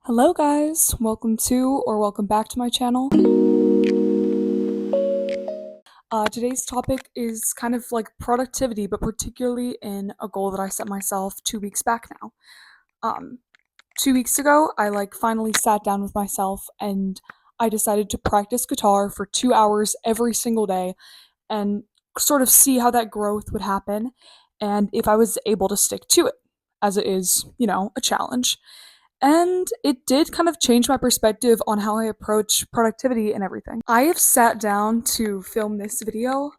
Hello guys, welcome to or welcome back to my channel. Today's topic is kind of like productivity, but particularly in a goal that I set myself 2 weeks back now. Um, 2 weeks ago, I finally sat down with myself and I decided to practice guitar for 2 hours every single day and sort of see how that growth would happen and if I was able to stick to it, as it is, a challenge. And it did kind of change my perspective on how I approach productivity and everything. I have sat down to film this video,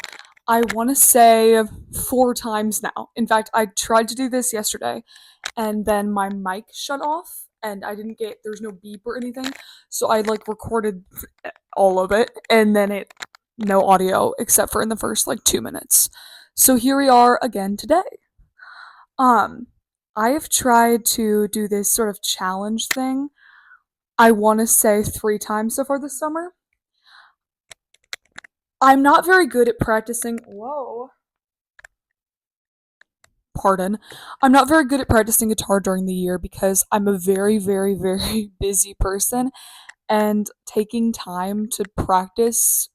I want to say 4 times now. In fact, I tried to do this yesterday and then my mic shut off and there's no beep or anything. So I recorded all of it and then no audio except for in the first 2 minutes. So here we are again today. Um, I have tried to do this sort of challenge thing, I want to say 3 times so far this summer. I'm not very good at practicing. Whoa. Pardon. I'm not very good at practicing guitar during the year because I'm a very, very, very busy person, and taking time to practice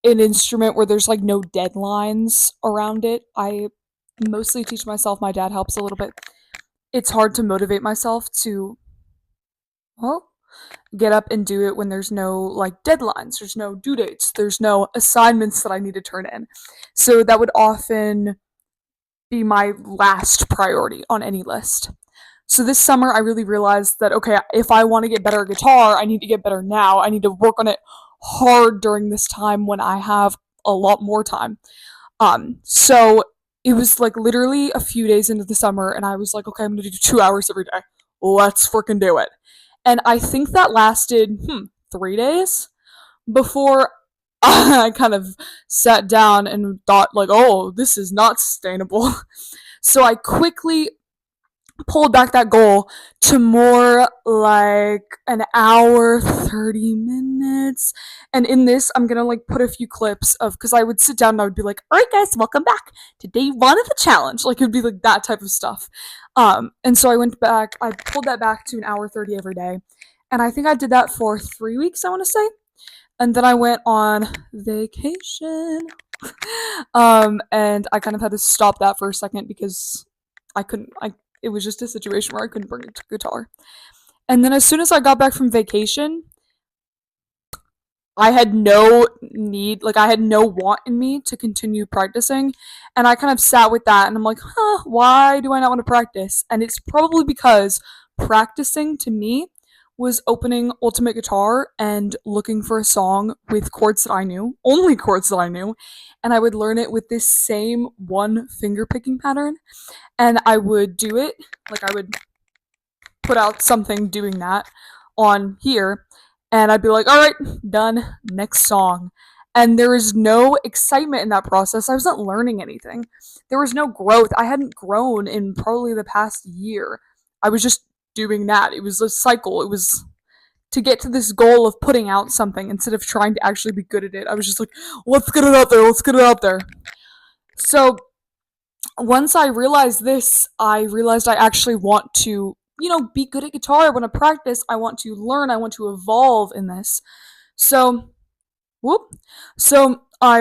an instrument where there's no deadlines around it, I mostly teach myself. My dad helps a little bit. It's hard to motivate myself to, well, get up and do it when there's no deadlines, there's no due dates, there's no assignments that I need to turn in. So that would often be my last priority on any list. So this summer I really realized that okay, if I want to get better at guitar, I need to get better now. I need to work on it hard during this time when I have a lot more time. So it was literally a few days into the summer and I was like, okay, I'm gonna do 2 hours every day. Let's freaking do it. And I think that lasted 3 days before I kind of sat down and thought oh, this is not sustainable. So I quickly pulled back that goal to more like an hour 30 minutes. And in this I'm gonna put a few clips of, because I would sit down and I would be like, all right guys, welcome back to day one of the challenge. It would be that type of stuff. And so I pulled that back to an hour 30 every day, and I think I did that for 3 weeks, I want to say. And then I went on vacation. And I kind of had to stop that for a second because I couldn't, it was just a situation where I couldn't bring it to guitar. And then as soon as I got back from vacation, I had no need, I had no want in me to continue practicing. And I kind of sat with that and I'm like, why do I not want to practice? And it's probably because practicing to me was opening Ultimate Guitar and looking for a song with chords that I knew, only chords that I knew, and I would learn it with this same one finger picking pattern. And I would do it, I would put out something doing that on here, and I'd be like, all right, done, next song. And there was no excitement in that process. I wasn't learning anything. There was no growth. I hadn't grown in probably the past year. I was just doing that. It was a cycle. It was to get to this goal of putting out something instead of trying to actually be good at it. I was just like, let's get it out there. Let's get it out there. So once I realized this, I realized I actually want to, be good at guitar. I want to practice. I want to learn. I want to evolve in this. So, whoop. So I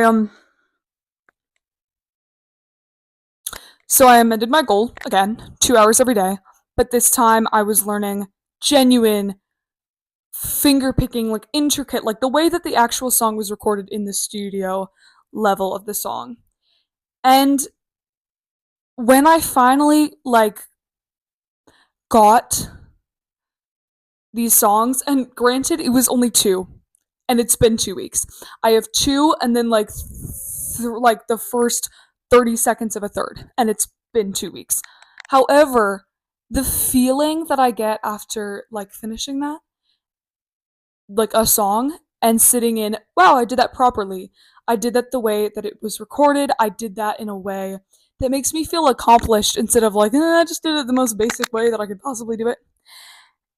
amended my goal again, 2 hours every day. But this time I was learning genuine finger picking, intricate, the way that the actual song was recorded in the studio level of the song. And when I finally got these songs, and granted it was only two, and it's been 2 weeks. I have two and then the first 30 seconds of a third, and it's been 2 weeks. However, the feeling that I get after finishing that, a song, and sitting in, wow, I did that properly. I did that the way that it was recorded. I did that in a way that makes me feel accomplished instead of I just did it the most basic way that I could possibly do it.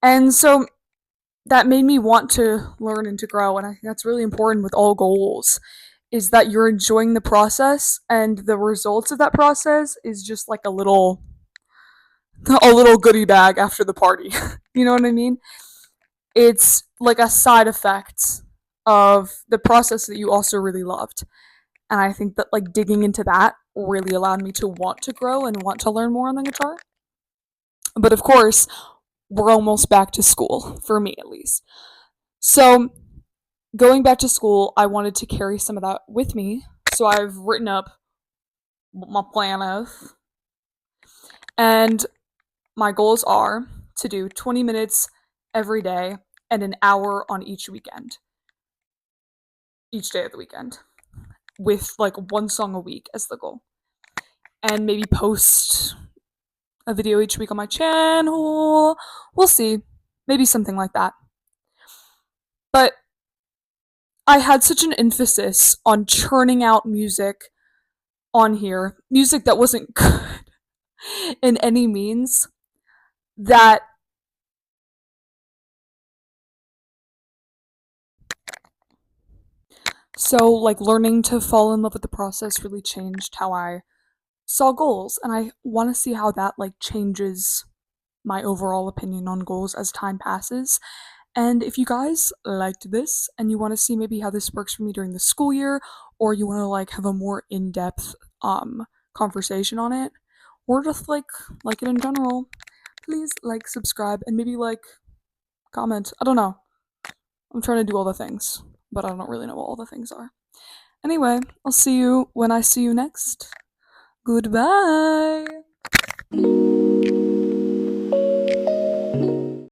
And so that made me want to learn and to grow, and I think that's really important with all goals, is that you're enjoying the process, and the results of that process is just a little a little goodie bag after the party. You know what I mean? It's like a side effect of the process that you also really loved. And I think that like digging into that really allowed me to want to grow and want to learn more on the guitar. But of course, we're almost back to school, for me at least. So, going back to school, I wanted to carry some of that with me. So, I've written up what my plan is. And my goals are to do 20 minutes every day and an hour on each day of the weekend, with like one song a week as the goal. And maybe post a video each week on my channel. We'll see. Maybe something like that. But I had such an emphasis on churning out music on here, music that wasn't good in any means, that so like learning to fall in love with the process really changed how I saw goals, and I want to see how that like changes my overall opinion on goals as time passes. And if you guys liked this and you want to see maybe how this works for me during the school year, or you want to like have a more in-depth conversation on it, or just like it in general, please like, subscribe, and maybe like comment. I don't know. I'm trying to do all the things, but I don't really know what all the things are. Anyway, I'll see you when I see you next. Goodbye.